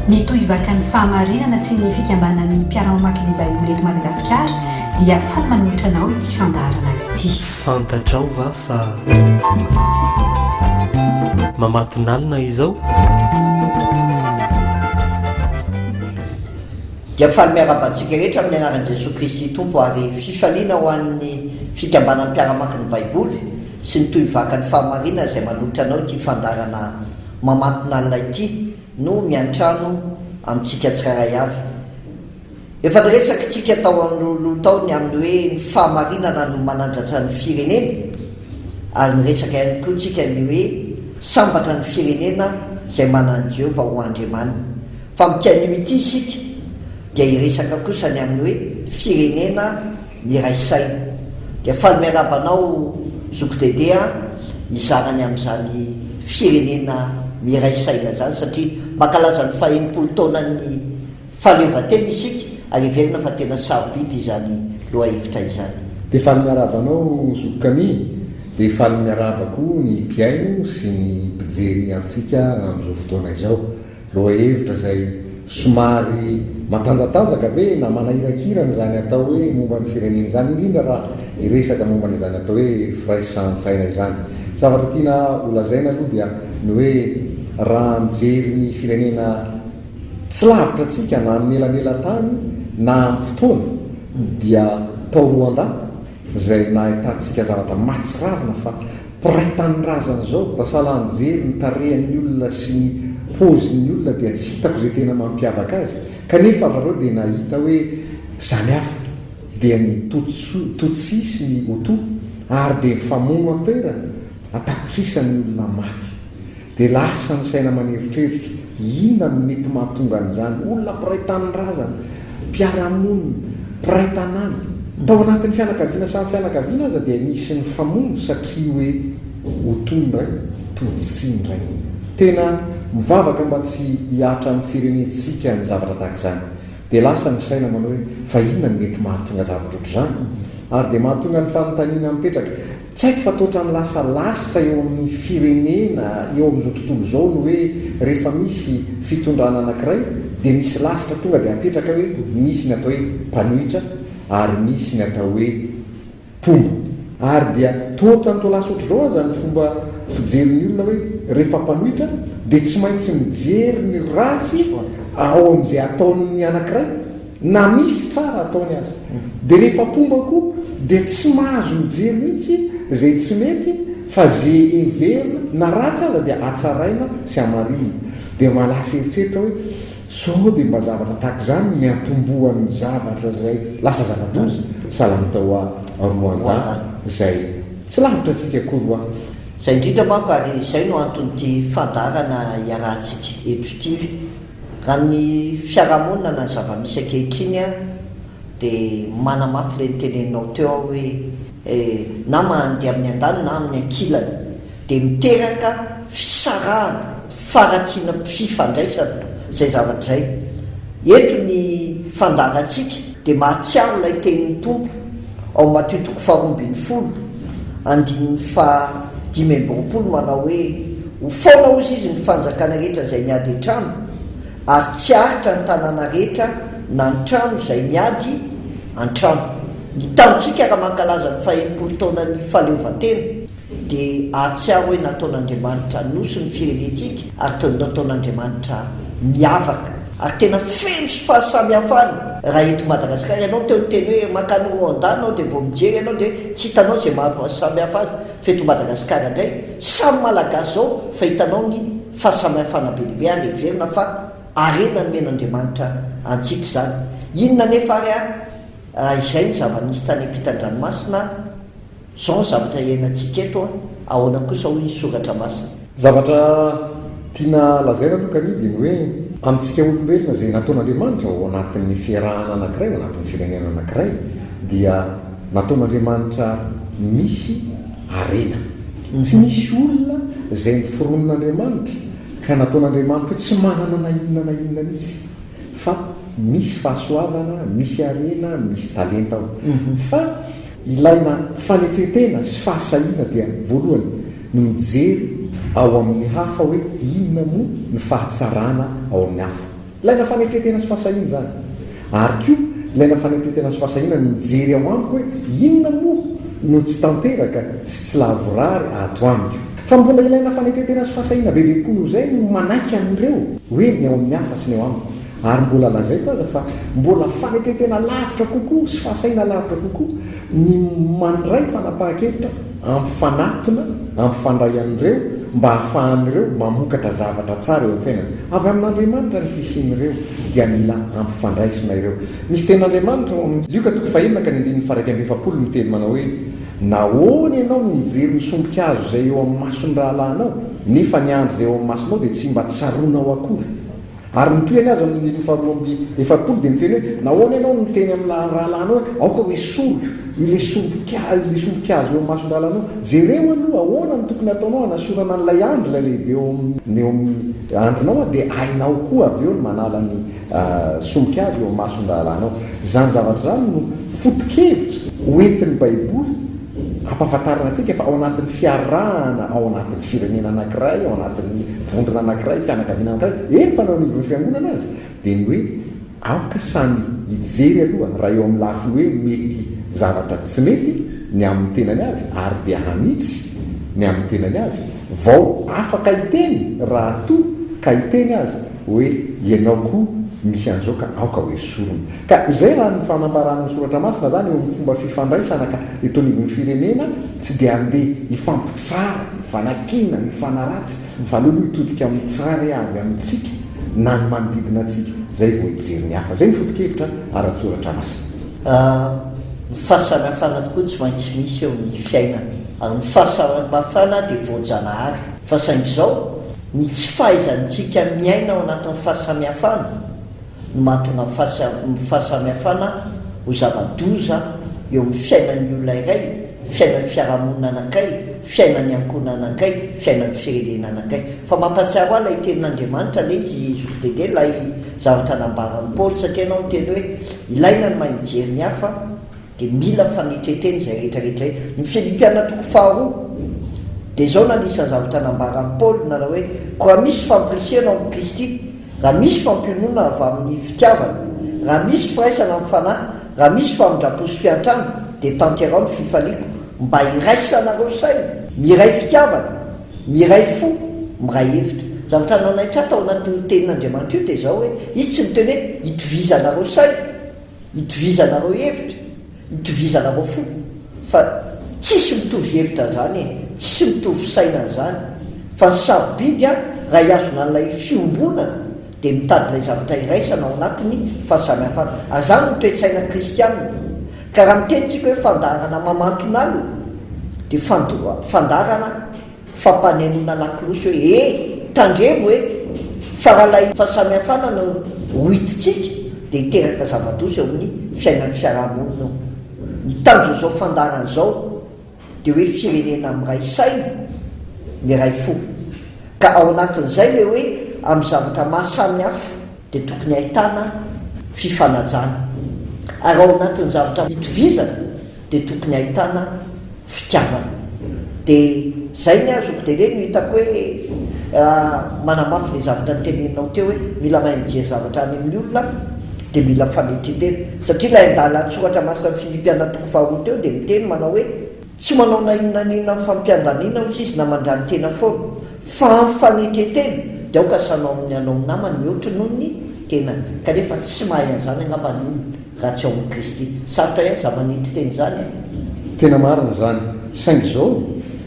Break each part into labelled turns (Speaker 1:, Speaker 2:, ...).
Speaker 1: ny toivaka ny fahamarinana sy ny fikambanany mpiara-mamaky ny baiboly eto Madagasikara dia faly manolotra anao ity fandaharana ity.
Speaker 2: Fantatrao va fa mamatonalina izao
Speaker 3: dia faly miarabantsika rehetra amin'ny anaran'i Jesosy Kristy tompo ary fifaliana ho an'ny fikambanany mpiara-mamaky ny baiboly sy ny toivaka ny fahamarinana izay manolotra anao ity fandaharana mamatonalina ity no miantrano amintsika tsiraray avy. Efa niresaka tsika tao amin'ny taony amin'ny hoe ny fahamarinana no manandratra ny firenena, ary niresaka ihany koa tsika ny hoe sambatra ny firenena izay manana Jehova ho Andriamanina. Fa mitian'io ity isika dia iresaka kosa ny amin'ny hoe firenena miray saina. Dia faly miarabanao zokodedea izarany amin'izany firenena miray saina zany, satria mankalaza ny faha-80 taonany fahaleovan-tena isika ary everina fa tena sarobidy izany loha hevitra izany.
Speaker 4: Dia faly miarabanao zokokamy, dia faly miarabako ny mpiaino sy ny mpijery antsika amin'izao fotoana izao. Loha hevitra izay somary matanjatanjaka ve na manahirankirana zany atao hoe momba ny firenena zany, indrindra raha iresaka momba n'izany atao hoe firaisan-tsaina izany. Zavatra tiana olazaina aloha dia ny hoe raha mijery ny firenena tsy lavitra atsika na amin'ny elanela-tany na amin'ny fotoana dia taoroan-dahy izay nahitantsika zavatra matsiravina fa piray tamin'ny razana zao da sahala nijery ny tarehan'ny olona sy ny pozin'ny olona dia tsy hitako izay tena mampiavaka azy, kanefa vareo dia nahita hoe zany hafa dia ny totsi sy ny oto ary dia famono atoerana ataposisany olona maty. Dia lasa ny saina maneritreritra inona no mety mahatonga an'izany olona piray tamin'ny razana, mpiaramonina, piray tanàna tao anatin'ny fianakaviana samy fianakaviana aza dia misy ny famono satria hoe otondray totsinray. Tena mivavaka mba tsy hiatra amin'ny firenentsika ny zavatra tahaka izany. Dia lasa ny saina manao hoe fa inona no mety mahatonga zavatra ohatr'izany, ary dia mahatonga ny fanontaniana mipetraka. Tsy haiko fa toatra ny lasa lasitra eo amin'ny firenena eo amin'izao tontolo izao no hoe rehefa misy fitondrana anankiray dia misy lasitra tonga dia apetraka hoe misy ny atao hoe mpanohitra ary misy ny atao hoe mpombo, ary dia toatra ny toalasa ohatr'izao aza ny fomba fijerin'ny olona hoe rehefa mpanohitra dia tsy maintsy mijery ny ratsy ao amin'izay ataon'ny anankiray na misy tsara ataony azy, dia rehefa mpomba koa dia tsy mahazo mijery mihitsy izay tsy mety fa zay everina na ratsy aza dia atsaraina sy amarina. Dia malasa eritreritra hoe sao dia mba zavatra tahaka izany miatombohan'ny zavatra zay lasa zava-doza salamtao roan-da izay tsy lavitra antsika koa.
Speaker 3: Izay indrindra manko ary izay no anton'ity fandarana iarahantsika eto ity. Raha ny fiarahamonina na zava-misy ankehitriny a dia manamafy ilay niteneninao teo aho hoe na mandeha amin'ny an-dany na amin'ny ankilany dia miteraka fisarahana faratsiana fifandraisana izay zavatra izay. Eto ny fandarantsika dia mahatsiaro ilay tenin'ny tompo ao Mateo 7:20 andininy fa 5:20 manao hoe ho faona ozy izy ny fanjakana rehetra izay miady an-trano ary tsy aritra ny tanàna rehetra na ny trano izay miady an-trano. Ny tanontsika raha mankalaza ny faha-80 taonany fahaleovan-tena dia ahatsiaro hoe nataon'Andriamanitra nosy ny firenentsika ary nataon'Andriamanitra miavaka ary tena feno sy fahasamihafany. Raha eto Madagasikara ianao teo ny teny hoe mankany Rwanda anao dia vao mijery ianao dia tsy hitanao izay mahasamihafa azy, fa eto Madagasikara indray samy malagasy zao fa hitanao ny fahasamihafana be lehibe ary everina fa arena ny men'Andriamanitra antsika izany. Inona nefa ary izay ny zava-nisy tany ampitan-dranomasina, zao ny zavatra iainantsika eto ahoana kosa hoy ny soratra masina.
Speaker 4: Zavatra tiana lazaina aloha kamidy ny hoe amintsika olombelona izay nataon'Andriamanitra ao anatin'ny fiarahana anankiray, ao anatin'ny firenena anankiray, dia nataon'Andriamanitra misy arena. Tsy misy olona izay miforonon'Andriamanitra ka nataon'Andriamanitra tsy manana na inona mihitsy, fa misy fahasoavana, misy arena, misy talenta ao. Fa ilaina fanetretena sy fahasahiana dia voalohany no mijery ao amin'ny hafa hoe inona moa ny fahatsarana ao amin'ny hafa. ilaina fanetretena sy fahasahina zany ary ko ilaina fanetretena sy fahasahina mijery ao amiko hoe inona moa no tsy tanteraka sy tsy lavorary ato amiko fa mbola ilaina fanetretena sy fahasahina bebe koa noho zay no manaiky amin'ireo hoe ny ao amin'ny hafa sy ny ao amiko ary mbola lazaiko aza fa mbola fanetretena lavitra kokoa sy fahasahina lavitra kokoa ny mandray fanapahan-kevitra ampifanatona ampifandray an'ireo mba hahafahan'ireo mamokatra zavatra tsara eo amin'ny fiainana avy amin'Andriamanitra ny fisian'ireo dia mila ampifandraisina ireo misy tenin'Andriamanitra lioka toko fahenina ka ny andininy faraika amby efapolo ny teny manao hoe nahoana ianao no mijery ny sombikazo izay eo amin'ny mason'ny rahalahinao nefa ny andro izay eo amin'ny masonao dia tsy mba tsaroanao akory ary nitoyany azy amin'ny faharoa amby efapolo dia niteny hoe nahoana ianao no teny amin'ny rahalahinao aoka hoe soroko ile sombikazo eo mason'ny rahalahinao jereo aloha ahoana ny tokony ataonao hanasorana n'ilay andro ilay lehibe eo amin'ny andronao dia hainao koa avy eo ny manala ny sombikazo eo mason'ny rahalahinao zany zavatra zany no foto-kevitra hoentin'ny baiboly ampahafantarana antsika fa ao anatin'ny fiarahana ao anatin'ny firenena anankiray ao anatin'ny vondrona anankiray fianakaviana anankiray eny fanao nivon'ny fiangonana azy dia ny hoe aoka samy hijery aloha raha eo amin'ny lafiny hoe mety zavatra tsy mety ny amin'ny tenany avy ary dia hanitsy ny amin'ny tenany avy vao afaka hiteny raha toa ka hiteny azy hoe ianao koa misy an'izao ka aoka hoe sorona ka izay raha ny fanambaran'ny soratra masina zany eo amin'ny fomba fifandraisana ka eto anivon'ny firenena tsy dia andeha hifampitsara mifanakina mifanaratsy fa lolo hitodika amin'ny tsara avy amintsika na ny manodidina atsika zay vao hijery ny hafa zay ny foto-kevitra ara-tsoratra masina
Speaker 3: ny fahasamihafana tokoa tsy maintsy misy eo amin'ny fiainana ary ny fahasamihafana dia voajanahary fa saingy izao ny tsy fahaizantsika miaina ao anatin'ny fahasamihafana no mahatonga fahasamihafana ho zava-doza eo amin'ny fiainan'ny olona iray fiainan'ny fiarahamonina anankiray fiainan'ny ankohona anankiray fiainan'ny firenena anankiray fa mampatsiaro ahy ilay tenin'Andriamanitra le izy zokotede ilay zavatra nambaran'ny Paoly satria anao ny teny hoe ilaina ny mahay mijery ny hafa dia mila fanetreteny izay rehetrarehetra ny Filipiana toko faharoa dia izao nanisan'ny zavatra nambaran'ny Paoly nanao hoe koa misy fampirisihana amin'ny Kristy raha misy fampionona avy amin'ny fitiavana raha misy firaisana amin'ny fanahy raha misy famondrapo sy fiantrano dia tanterao ny fifaliako mba iraisanareo saina miray fitiavana miray fo miray hevitra zavatra nanaitra tao anatin'ny tenin'Andriamanitra io dia izao hoe izy tsy miteny hoe hitovizanareo saina hitovizanareo hevitra hitovizanareo fo fa tsisy mitovy hevitra zany tsisy mitovy saina zany fa ny sarobidy a raha iazona n'ilay fiombonana dia mitady ilay zavatra iraisana ao anatiny fahasamihafana azany no toe-tsaina kristianina ka raha mitenitsika hoe fandarana mamantona alina dia fandarana fampanenona lakilosy hoe tandremo hoe fa raha ilay fahasamihafana no hohititsika dia hiteraka zava-doza eo amin'ny fiainan'ny fiarahamonina eo ny tanjo zao fandarana izao dia hoe firenena miray saina miray fo ka ao anatin'izay le hoe amin'ny zavatra mahasamihafa dia tokony ahitana fifanajana ary ao anatin'ny zavatra hitovizana dia tokony ahitana fitiavana dia zay ny azoko dele no hitako hoe manamafy le zavatra ny teneninao teo hoe mila mahay mijery zavatra any amin'ny olona dia mila fanetretena satria ilay andala tsoratra masina Filipiana toko faharoa teo dia miteny manao hoe tsy manao na inona n'inona ny fampiandanina ozy izy na mandrany tena foana fa fanetretena dia aoka sanao amin'ny anao amin'ny namany mihoatra noho ny tenany kanefa tsy mahay an'izany angamba ny olona raha tsy ao amin'ny Kristy sarotra ihany zamanety teny zany
Speaker 4: tena marina zany saingy izao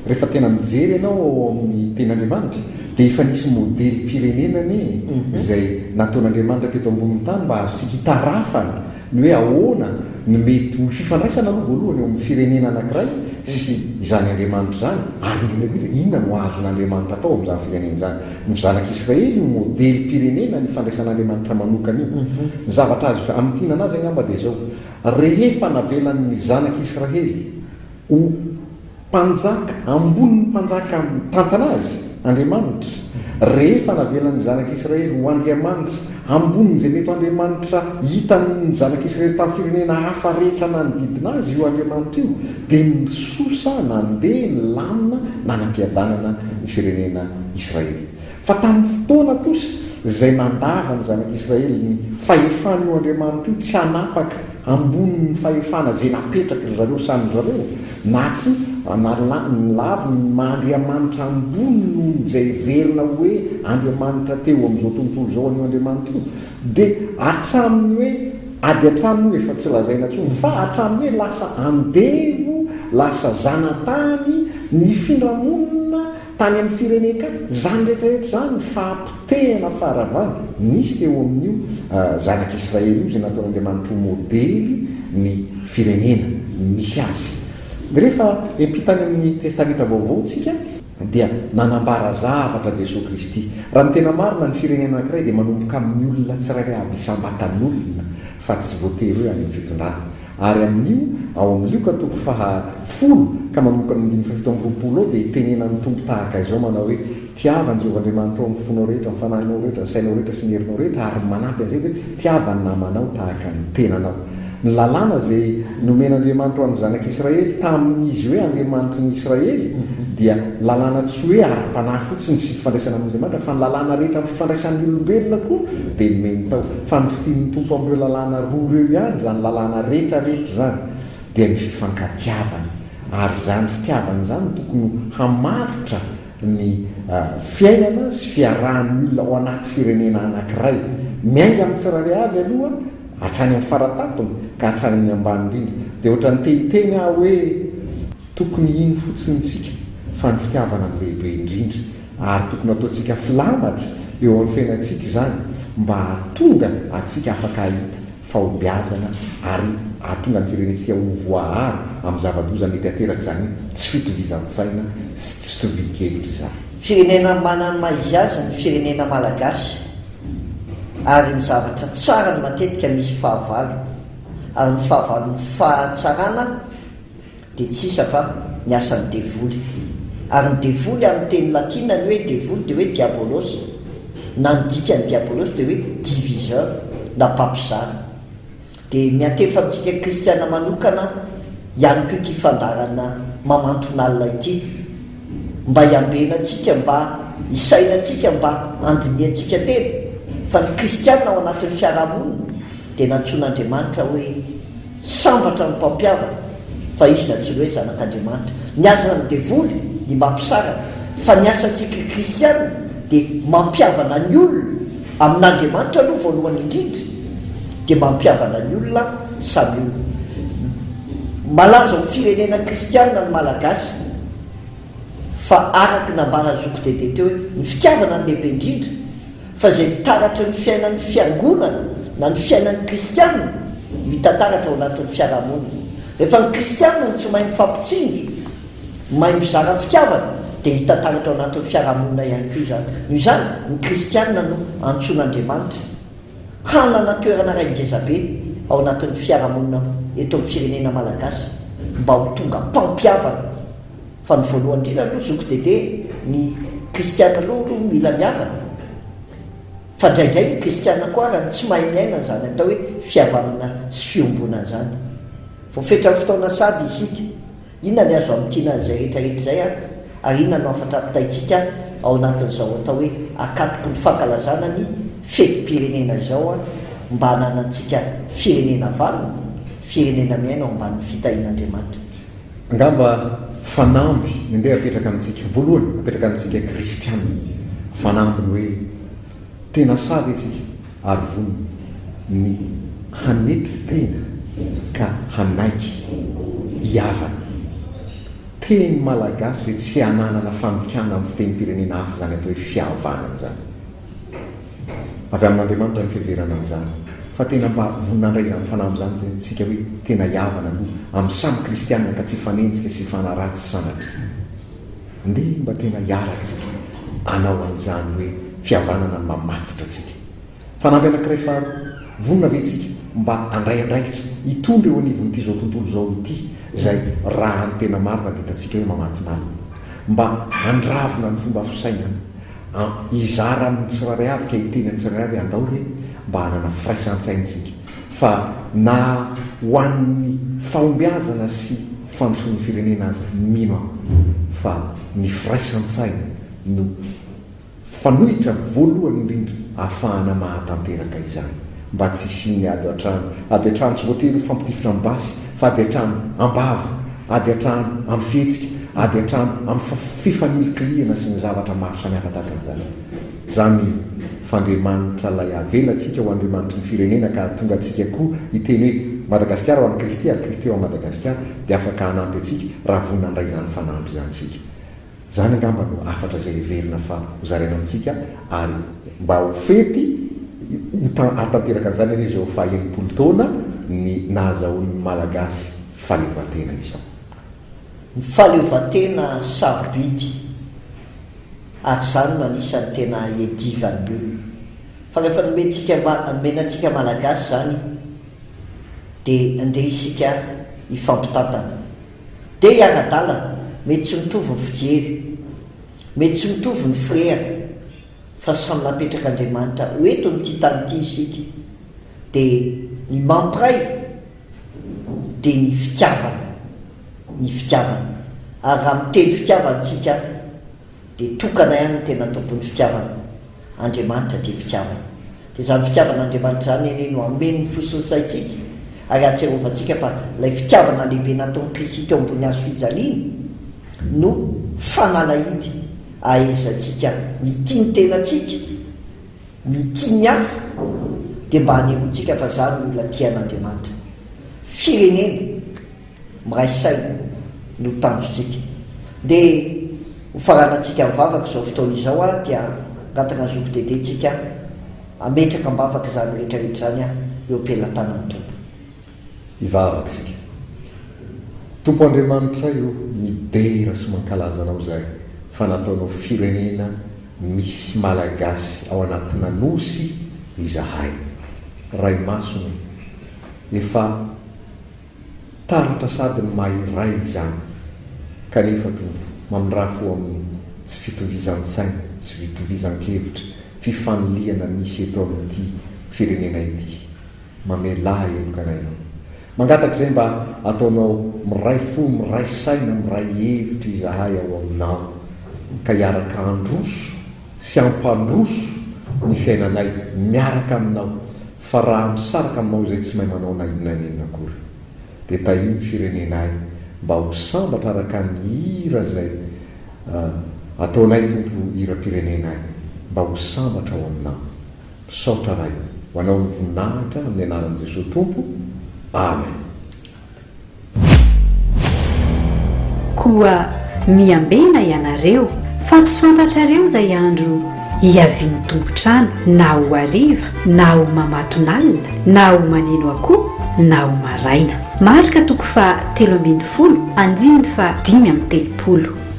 Speaker 4: rehefa tena mijery ianao ao amin'ny ten'Andriamanitra dia efa nisy modely pirenenany izay nataon'Andriamanitra teto ambonin'ny tany mba azontsika hitarafana ny hoe ahoana ny mety ho fifandraisana aloha voalohany eo amin'ny firenena anankiray sy izany Andriamanitra zany ary indrindra inona no azon'Andriamanitra atao amin'izany firenena zany ny zanak'Israely no modely pirenena ny fandraisan'Andriamanitra manokana io ny zavatra azy amin'ntinana azy angamba dia izao rehefa navelan'ny zanak'Israely ho mpanjaka amboniny mpanjaka tantana azy Andriamanitra rehefa navelan'ny zanak'Israely ho Andriamanitra amboniny izay mety Andriamanitra hitan'ny zanak'Israely tamin'ny firenena hafa rehetra manodidina azy io Andriamanitra io dia nisosa nandeha ny lamina nanam-piadanana ny firenena Israely fa tamin'ny fotoana kosa zay nandava ny zanak'Israely ny fahefana io Andriamanitra io tsy hanapaka amboniny fahefana zay napetraka zareo samy zareo na koa nlavy Andriamanitra ambony noho zay verina hoe Andriamanitra teo amin'izao tontolo zao an'io Andriamanitra io dia atraminy hoe ady atraminy hoe fa tsy lazaina ntsony fa atraminy hoe lasa andevo lasa zanatany ny findramonina tany amin'ny fireneka zany rehetrarehetra zany fahampitehana faharavana nisy teo amin'io zanak'Israely io zay nataon'Andriamanitra modely ny firenena misy azy. Rehefa empitany amin'ny testamenta vaovao tsika dia nanambara zavatra Jesosy Kristy raha ny tena marina ny firenena anankiray dia manomboka amin'ny olona tsirairay avy isambatan'olona fa tsy voatery hoe any amin'ny fitondrana ary amin'io ao amin'ny Luka toko fahafolo ka manomboka ny 17 ao dia tenenan'ny tompo tahaka izao manao hoe tiavany Jehovahandriamanitra ao amin'ny fonao rehetra amin'ny fanahinao rehetra ny sainao rehetra sy ny herinao rehetra ary manampy an'izay hoe tiavany namanao tahaka ny tenanao. Ny lalàna zay nomen'Andriamanitra ho an'ny zanak'Israely tamin'izy hoe Andriamanitra ny Israely dia lalàna tsy hoe ara-panahy fotsiny sy fifandraisana amin'Andriamanitra fa ny lalàna rehetra amin'ny fifandraisan'ny olombelona koa dia nomeny tao fa ny fitian'ny tompo amin'ireo lalàna roa ireo ihany zany lalàna rehetrarehetra zany dia ny fifankatiavany ary zany fitiavany zany tokony hamaritra ny fiainana sy fiarahan'ny olona ao anaty firenena anankiray miainga amin'ny tsirairay avy aloha hatrany amin'ny faratatony ka hatrany amin'ny ambany indrindra dia ohatra ny tehiteny aho hoe tokony iny fotsiny tsika fa ny fitiavana ny lehibe indrindra ary tokony ataontsika filamatra eo amin'ny fiainantsika zany mba hatonga atsika afaka hahita fahombiazana ary hatonga ny firenentsika ho voahary amin'ny zava-doza mety ateraka zany tsy fitovizan-tsaina sy tsy fitovian-kevitra zany.
Speaker 3: Firenena manana maizy azy ny firenena malagasy ary ny zavatra tsara ny matetika misy fahavalo ary ny fahavalo ny fahatsarana dia tsisa fa ny asan'ny devoly ary ny devoly amin'ny teny latina ny hoe devoly dia hoe diabolos na ny dikany diabolos dia hoe diviseur na mpampizara dia miantefa amintsika kristiana manokana ihany koa ity fandarana mamantonalina ity mba hiambenantsika mba hisainantsika mba andiniantsika tena fa ny kristianina ao anatin'ny fiarahamonina dia nantsoan'Andriamanitra hoe sambatra ny mpampiavana fa izy nantsony hoe zanak'Andriamanitra. Ny azan'ny devoly ny mampisarana fa ny asantsika kristianina dia mampiavana ny olona amin'Andriamanitra aloha voalohany indrindra dia mampiavana ny olona samy olona. Malaza ho firenena kristianina ny malagasy fa araky nambara zoko tete teo hoe ny fitiavana ny lehibe indrindra fa zay taratra ny fiainan'ny fiangonana na ny fiainan'ny kristianina mitantaratra ao anatin'ny fiarahamonina. Rehefa ny kristianina ny tsy mahay mifampitsinjo mahay mizara fitiavana dia hitantaratra ao anatin'ny fiarahamonina ihany koa izany. Noho izany ny kristianina no antsoan'Andriamanitra hanana toerana ray ngezabe ao anatin'ny fiarahamonina eto amin'ny firenena malagasy mba ho tonga mpampiavana. Fa ny voalohany indrindra aloha zoko tete ny kristianina aloha mila miavana fa ndraindray ny kristianina koa raha tsy mahay miaina zany atao hoe fihavanana sy fiombona zany. Voafetra fotoana sady isika inona ny azo amin'n'tiana an'izay rehetrarehetra zay ary inona no afatra apitaitsika ao anatin'izao atao hoe akatoko ny fankalazana ny fetim-pirenena zao mba hananantsika firenena valona firenena miaina ao ambany fitahin'Andriamanitra.
Speaker 4: Angamba fanamby mandeha apetraka amintsika voalohany apetraka amintsika kristianina fanamby ny hoe tena sady isika ary vonona ny hanetry tena ka hanaiky hiavana teny malagasy zay tsy hananana fanompiana amin'ny fiteny-pirenena hafa zany atao hoe fihavanana zany avy amin'Andriamanitra ny fiheverana amin'izany fa tena mba vonina ndray zany fanamby zany zay tsika hoe tena hiavana aloha amin'ny samy kristianina ka tsy fanenjika sy fanaratsy sanatra nde mba tena hiaratsika anao an'izany hoe fihavanana ny mamatotra atsika. Fanamby anankiray faro vonina vetsika mba andray andraikitra hitondra eo anivon'ity zao tontolo zao ity zay raha ny tena marina ditatsika hoe mamatonala mba andravona ny fomba fisainana izara amin'ny tsirairay avy ka hiteny amin'ny tsirairay avy andao re mba hanana firaisan-tsaintsika fa na ho an'ny fahombiazana sy fandrosoan'ny firenena azy mino aho fa ny firaisan-tsaina no fanohitra voalohany indrindra ahafahana mahatanteraka izany mba tsy isiny ady an-trano ady an-trano tsy voatery fampitifitra ambasy fa ady an-trano ambava ady an-trano amin'ny fihetsika ady an-trano amin'ny fifanikiliana sy ny zavatra maro samihafa tahaka an'izany zany fandriamanitra lay avelantsika ho andriamanitra ny firenena ka tonga antsika koa hiteny hoe Madagasikara ho an'ny Kristy ary Kristy ho an'ny Madagasikara dia afaka hanampy antsika raha vonina andray izany fanampy izany tsika zany angamba no afatra zay heverina fa hozaraina amintsika ary mba ho fety atanteraka an'izany anie zao faha-enimpolo taona ny nahazahoan'ny malagasy fahaleovan-tena izao.
Speaker 3: Ny fahaleovan-tena sarobidy ary zany no anisan'ny tena edivan'ny olona fa rehefa nomenantsika malagasy zany dia andeha isika hifampitantana dia hiara-dalana mety tsy mitovy ny fijery mety tsy mitovy ny frera fa samy napetraka Andriamanitra oeto nyity tany ity isika dia ny mampiray dia ny fitiavana ary raha miteny fitiavantsika dia tokana ihany no tena tompon'ny fitiavana Andriamanitra dia fitiavana dia zany fitiavan'Andriamanitra zany eny no amen'ny fosiny saitsika ary atserovantsika fa ilay fitiavana lehibe nataon'ny Kristy teo ambony hazo fijaliana no fanalahidy ahaizantsika mity ny tenantsika mity ny hafa dia mba hanehoantsika fa zany no olona tian'Andriamanitra firenena miray saina no tanjotsika dia hofaranantsika mivavaka izao fotoana izao a dia angataka ny zokidedetsika ametraka mbavaka zany rehetrarehetra zany a eo am-pelantanan'ny tompo
Speaker 4: hivavaka isika tompo Andriamanitra io midera sy mankalaza anao zay fa nataonao firenena misy malagasy ao anatina nosy izahay ray masony efa taratra sady ny mahiray izany kanefa tompo mamindrafo amin'ny tsy fitovizan-tsaina tsy fitovizan-kevitra fifanoliana misy eto amin'ity firenena ity mamelahy elokanaiao mangataka izay mba ataonao miray fo miray saina miray hevitra izahay ao aminao ka hiaraka androso sy ampandroso ny fiainanay miaraka aminao fa raha misaraka aminao zay tsy mahay manao na inona nenina akory dia taio ny firenenay mba ho sambatra araka ny hira zay ataonay tompo hira-pirenenay mba ho sambatra ao aminao misaotra ray ho anao ny voninahitra amin'ny anaran'i Jesosy tompo amen.
Speaker 1: Koa miambena ianareo fa tsy fantatrareo zay andro hiavian'ny tompotrano na ho ariva na ho mamatonalina na ho maneno akoho na ho maraina marika toko fa 3:5 andiminy fa 5:30